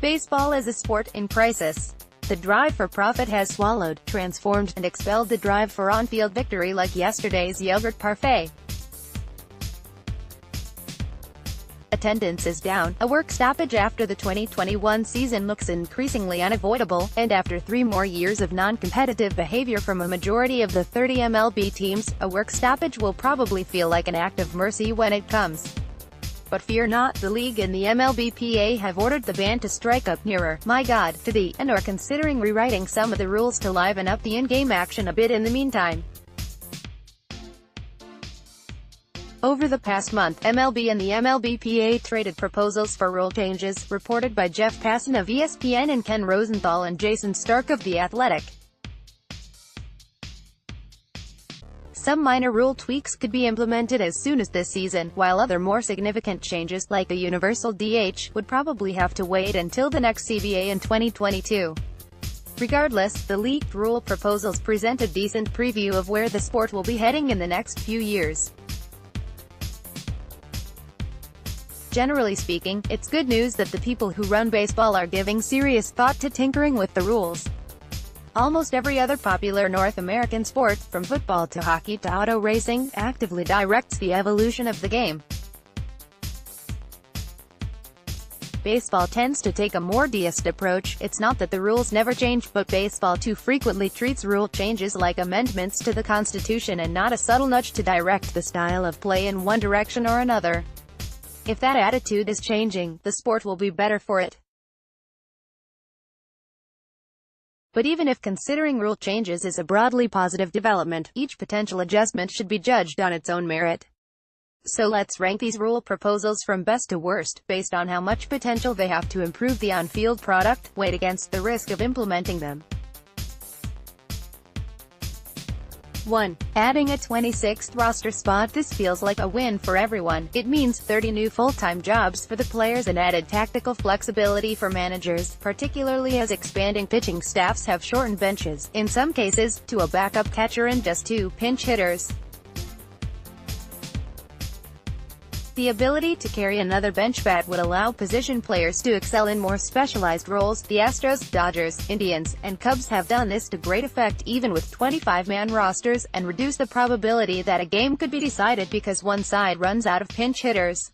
Baseball is a sport in crisis. The drive for profit has swallowed, transformed, and expelled the drive for on-field victory like yesterday's yogurt parfait. Attendance is down, a work stoppage after the 2021 season looks increasingly unavoidable, and after 3 more years of non-competitive behavior from a majority of the 30 MLB teams, a work stoppage will probably feel like an act of mercy when it comes. But fear not, the league and the MLBPA have ordered the ban to strike up nearer, my God, to the, and are considering rewriting some of the rules to liven up the in-game action a bit in the meantime. Over the past month, MLB and the MLBPA traded proposals for rule changes, reported by Jeff Passan of ESPN and Ken Rosenthal and Jason Stark of The Athletic. Some minor rule tweaks could be implemented as soon as this season, while other more significant changes, like the universal DH, would probably have to wait until the next CBA in 2022. Regardless, the leaked rule proposals present a decent preview of where the sport will be heading in the next few years. Generally speaking, it's good news that the people who run baseball are giving serious thought to tinkering with the rules. Almost every other popular North American sport, from football to hockey to auto racing, actively directs the evolution of the game. Baseball tends to take a more deist approach. It's not that the rules never change, but baseball too frequently treats rule changes like amendments to the Constitution and not a subtle nudge to direct the style of play in one direction or another. If that attitude is changing, the sport will be better for it. But even if considering rule changes is a broadly positive development, each potential adjustment should be judged on its own merit. So let's rank these rule proposals from best to worst, based on how much potential they have to improve the on-field product, weighed against the risk of implementing them. 1. Adding a 26th roster spot. This feels like a win for everyone. It means 30 new full-time jobs for the players and added tactical flexibility for managers, particularly as expanding pitching staffs have shortened benches, in some cases, to a backup catcher and just 2 pinch hitters. The ability to carry another bench bat would allow position players to excel in more specialized roles. The Astros, Dodgers, Indians, and Cubs have done this to great effect even with 25-man rosters, and reduce the probability that a game could be decided because one side runs out of pinch hitters.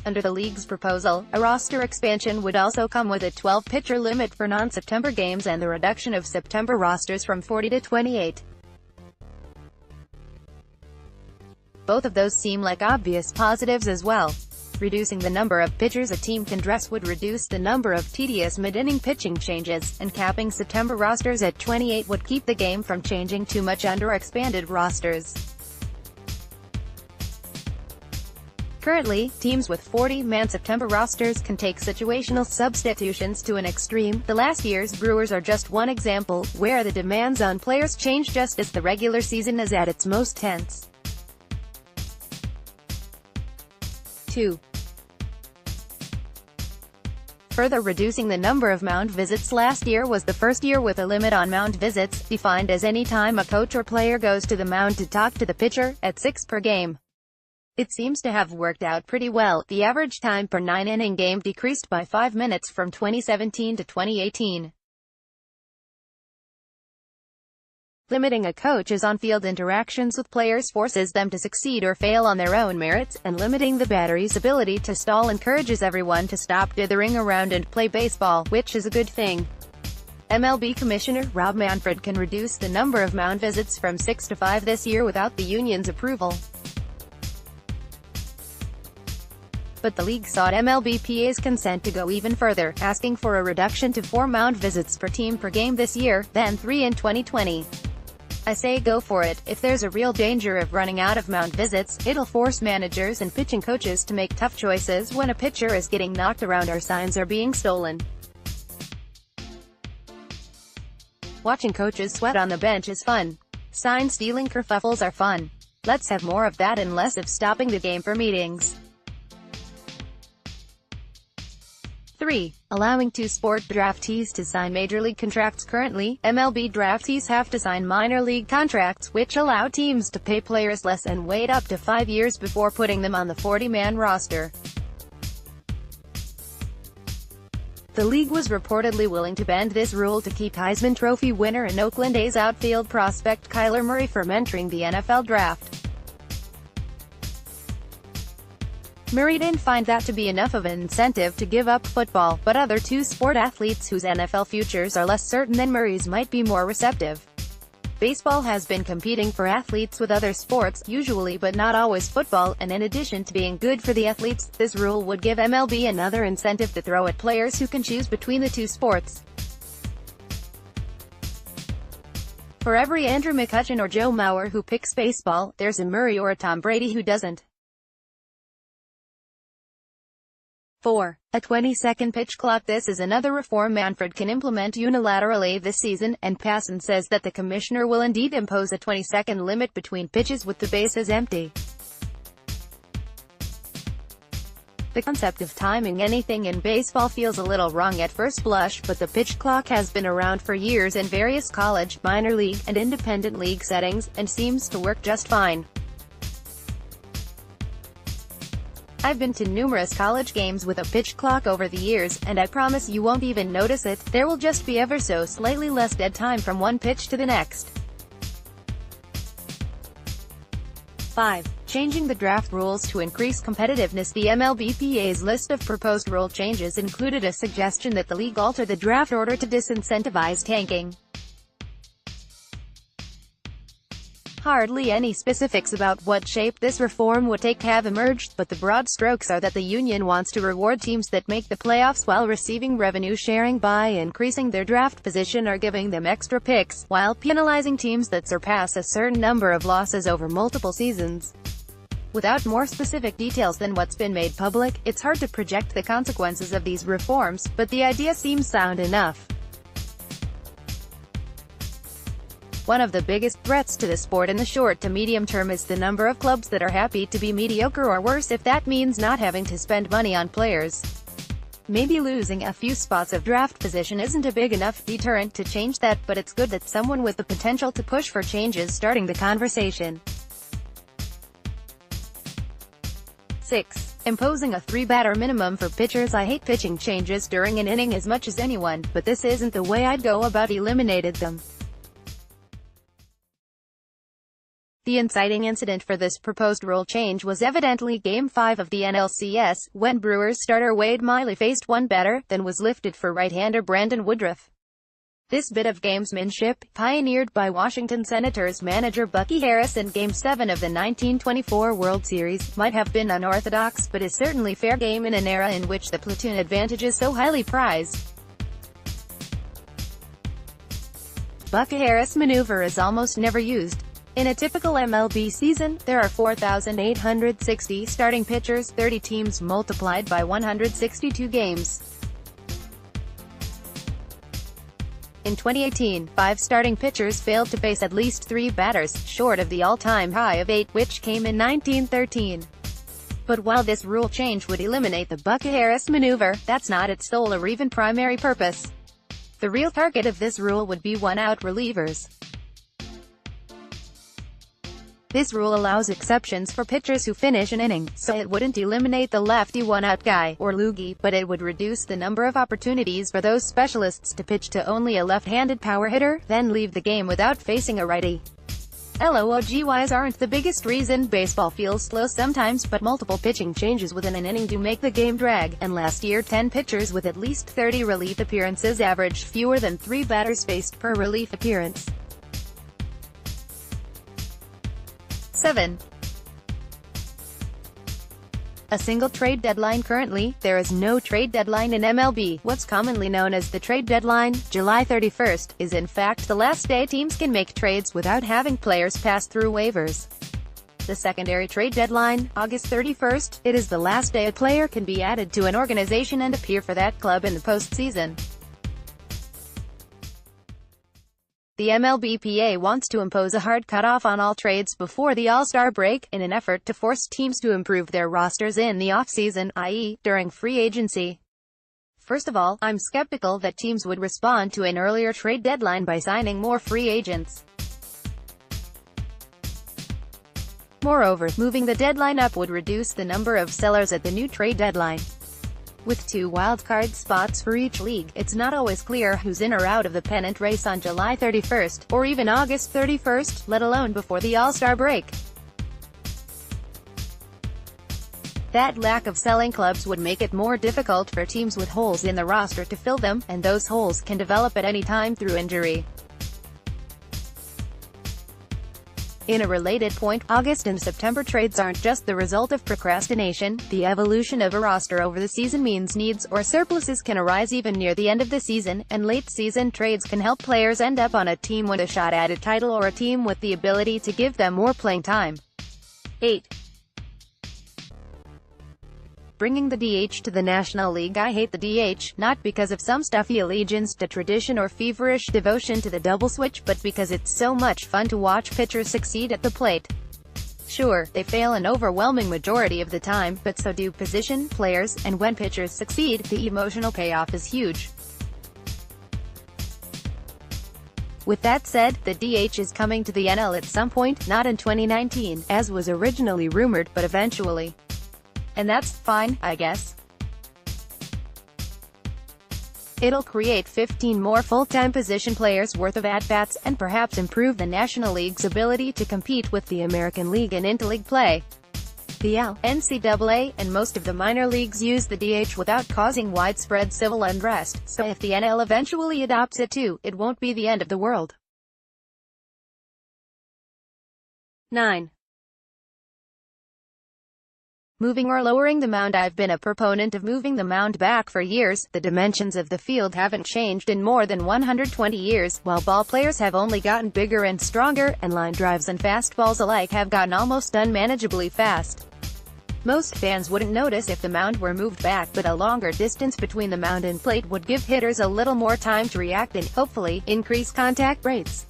Under the league's proposal, a roster expansion would also come with a 12-pitcher limit for non-September games and the reduction of September rosters from 40 to 28. Both of those seem like obvious positives as well. Reducing the number of pitchers a team can dress would reduce the number of tedious mid-inning pitching changes, and capping September rosters at 28 would keep the game from changing too much under expanded rosters. Currently, teams with 40-man September rosters can take situational substitutions to an extreme. The last year's Brewers are just one example, where the demands on players change just as the regular season is at its most tense. 2. Further reducing the number of mound visits. Last year was the first year with a limit on mound visits, defined as any time a coach or player goes to the mound to talk to the pitcher, at 6 per game. It seems to have worked out pretty well. The average time per 9-inning game decreased by 5 minutes from 2017 to 2018. Limiting a coach's on-field interactions with players forces them to succeed or fail on their own merits, and limiting the battery's ability to stall encourages everyone to stop dithering around and play baseball, which is a good thing. MLB Commissioner Rob Manfred can reduce the number of mound visits from 6 to 5 this year without the union's approval. But the league sought MLBPA's consent to go even further, asking for a reduction to 4 mound visits per team per game this year, then 3 in 2020. I say go for it. If there's a real danger of running out of mound visits, it'll force managers and pitching coaches to make tough choices when a pitcher is getting knocked around or signs are being stolen. Watching coaches sweat on the bench is fun. Sign-stealing kerfuffles are fun. Let's have more of that and less of stopping the game for meetings. 3. Allowing 2 sport draftees to sign major league contracts. Currently, MLB draftees have to sign minor league contracts, which allow teams to pay players less and wait up to 5 years before putting them on the 40-man roster. The league was reportedly willing to bend this rule to keep Heisman Trophy winner and Oakland A's outfield prospect Kyler Murray from entering the NFL draft. Murray didn't find that to be enough of an incentive to give up football, but other two-sport athletes whose NFL futures are less certain than Murray's might be more receptive. Baseball has been competing for athletes with other sports, usually but not always football, and in addition to being good for the athletes, this rule would give MLB another incentive to throw at players who can choose between the two sports. For every Andrew McCutchen or Joe Mauer who picks baseball, there's a Murray or a Tom Brady who doesn't. 4. A 20-second pitch clock. This is another reform Manfred can implement unilaterally this season, and Passan says that the commissioner will indeed impose a 20-second limit between pitches with the bases empty. The concept of timing anything in baseball feels a little wrong at first blush, but the pitch clock has been around for years in various college, minor league, and independent league settings, and seems to work just fine. I've been to numerous college games with a pitch clock over the years, and I promise you won't even notice it. There will just be ever so slightly less dead time from one pitch to the next. 5. Changing the draft rules to increase competitiveness. The MLBPA's list of proposed rule changes included a suggestion that the league alter the draft order to disincentivize tanking. Hardly any specifics about what shape this reform would take have emerged, but the broad strokes are that the union wants to reward teams that make the playoffs while receiving revenue sharing by increasing their draft position or giving them extra picks, while penalizing teams that surpass a certain number of losses over multiple seasons. Without more specific details than what's been made public, it's hard to project the consequences of these reforms, but the idea seems sound enough. One of the biggest threats to the sport in the short to medium term is the number of clubs that are happy to be mediocre or worse if that means not having to spend money on players. Maybe losing a few spots of draft position isn't a big enough deterrent to change that, but it's good that someone with the potential to push for change is starting the conversation. 6. Imposing a 3-batter minimum for pitchers. I hate pitching changes during an inning as much as anyone, but this isn't the way I'd go about eliminating them. The inciting incident for this proposed rule change was evidently Game 5 of the NLCS, when Brewers starter Wade Miley faced one batter, then was lifted for right-hander Brandon Woodruff. This bit of gamesmanship, pioneered by Washington Senators manager Bucky Harris in Game 7 of the 1924 World Series, might have been unorthodox, but is certainly fair game in an era in which the platoon advantage is so highly prized. Bucky Harris maneuver is almost never used. In a typical MLB season, there are 4,860 starting pitchers, 30 teams multiplied by 162 games. In 2018, 5 starting pitchers failed to face at least 3 batters, short of the all-time high of 8, which came in 1913. But while this rule change would eliminate the Bucky Harris maneuver, that's not its sole or even primary purpose. The real target of this rule would be one-out relievers. This rule allows exceptions for pitchers who finish an inning, so it wouldn't eliminate the lefty one-out guy, or loogie, but it would reduce the number of opportunities for those specialists to pitch to only a left-handed power hitter, then leave the game without facing a righty. LOGYs aren't the biggest reason baseball feels slow sometimes, but multiple pitching changes within an inning do make the game drag, and last year 10 pitchers with at least 30 relief appearances averaged fewer than 3 batters faced per relief appearance. 7. A single trade deadline. Currently, there is no trade deadline in MLB. What's commonly known as the trade deadline, July 31st, is in fact the last day teams can make trades without having players pass through waivers. The secondary trade deadline, August 31st, it is the last day a player can be added to an organization and appear for that club in the postseason. The MLBPA wants to impose a hard cutoff on all trades before the All-Star break, in an effort to force teams to improve their rosters in the off-season, i.e., during free agency. First of all, I'm skeptical that teams would respond to an earlier trade deadline by signing more free agents. Moreover, moving the deadline up would reduce the number of sellers at the new trade deadline. With 2 wildcard spots for each league, it's not always clear who's in or out of the pennant race on July 31st, or even August 31st, let alone before the All-Star break. That lack of selling clubs would make it more difficult for teams with holes in the roster to fill them, and those holes can develop at any time through injury. In a related point, August and September trades aren't just the result of procrastination. The evolution of a roster over the season means needs or surpluses can arise even near the end of the season, and late-season trades can help players end up on a team with a shot at a title or a team with the ability to give them more playing time. 8. Bringing the DH to the National League. I hate the DH, not because of some stuffy allegiance to tradition or feverish devotion to the double switch, but because it's so much fun to watch pitchers succeed at the plate. Sure, they fail an overwhelming majority of the time, but so do position players, and when pitchers succeed, the emotional payoff is huge. With that said, the DH is coming to the NL at some point, not in 2019, as was originally rumored, but eventually. And that's fine, I guess. It'll create 15 more full-time position players worth of at-bats, and perhaps improve the National League's ability to compete with the American League in interleague play. The NCAA, and most of the minor leagues use the DH without causing widespread civil unrest, so if the NL eventually adopts it too, it won't be the end of the world. 9. Moving or lowering the mound. I've been a proponent of moving the mound back for years. The dimensions of the field haven't changed in more than 120 years, while ball players have only gotten bigger and stronger, and line drives and fastballs alike have gotten almost unmanageably fast. Most fans wouldn't notice if the mound were moved back, but a longer distance between the mound and plate would give hitters a little more time to react and, hopefully, increase contact rates.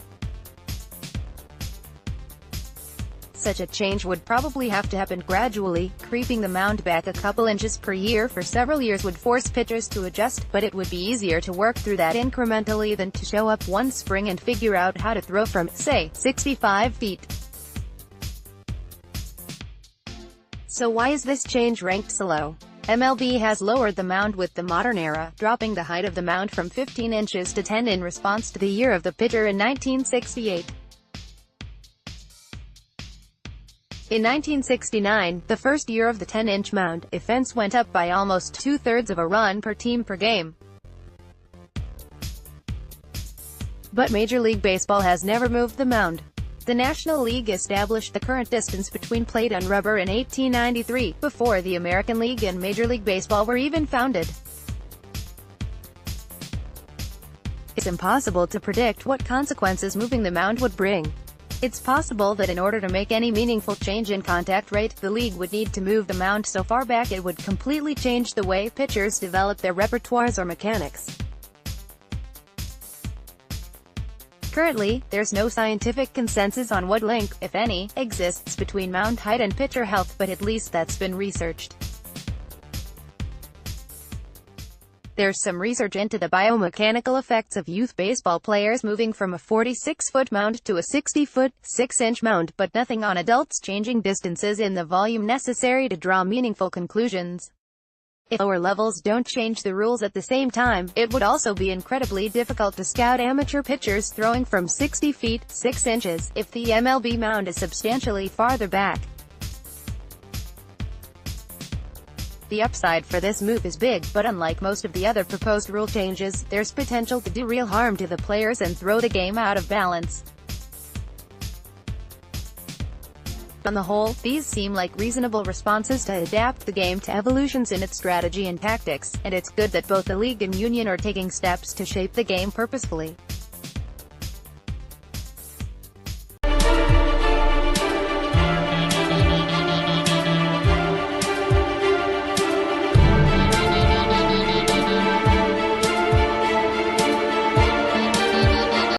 Such a change would probably have to happen gradually. Creeping the mound back a couple inches per year for several years would force pitchers to adjust, but it would be easier to work through that incrementally than to show up one spring and figure out how to throw from, say, 65 feet. So why is this change ranked so low? MLB has lowered the mound with the modern era, dropping the height of the mound from 15 inches to 10 in response to the year of the pitcher in 1968. In 1969, the first year of the 10-inch mound, offense went up by almost 2/3 of a run per team per game. But Major League Baseball has never moved the mound. The National League established the current distance between plate and rubber in 1893, before the American League and Major League Baseball were even founded. It's impossible to predict what consequences moving the mound would bring. It's possible that in order to make any meaningful change in contact rate, the league would need to move the mound so far back it would completely change the way pitchers develop their repertoires or mechanics. Currently, there's no scientific consensus on what link, if any, exists between mound height and pitcher health, but at least that's been researched. There's some research into the biomechanical effects of youth baseball players moving from a 46-foot mound to a 60-foot, 6-inch mound, but nothing on adults changing distances in the volume necessary to draw meaningful conclusions. If lower levels don't change the rules at the same time, it would also be incredibly difficult to scout amateur pitchers throwing from 60 feet, 6 inches, if the MLB mound is substantially farther back. The upside for this move is big, but unlike most of the other proposed rule changes, there's potential to do real harm to the players and throw the game out of balance. On the whole, these seem like reasonable responses to adapt the game to evolutions in its strategy and tactics, and it's good that both the league and union are taking steps to shape the game purposefully.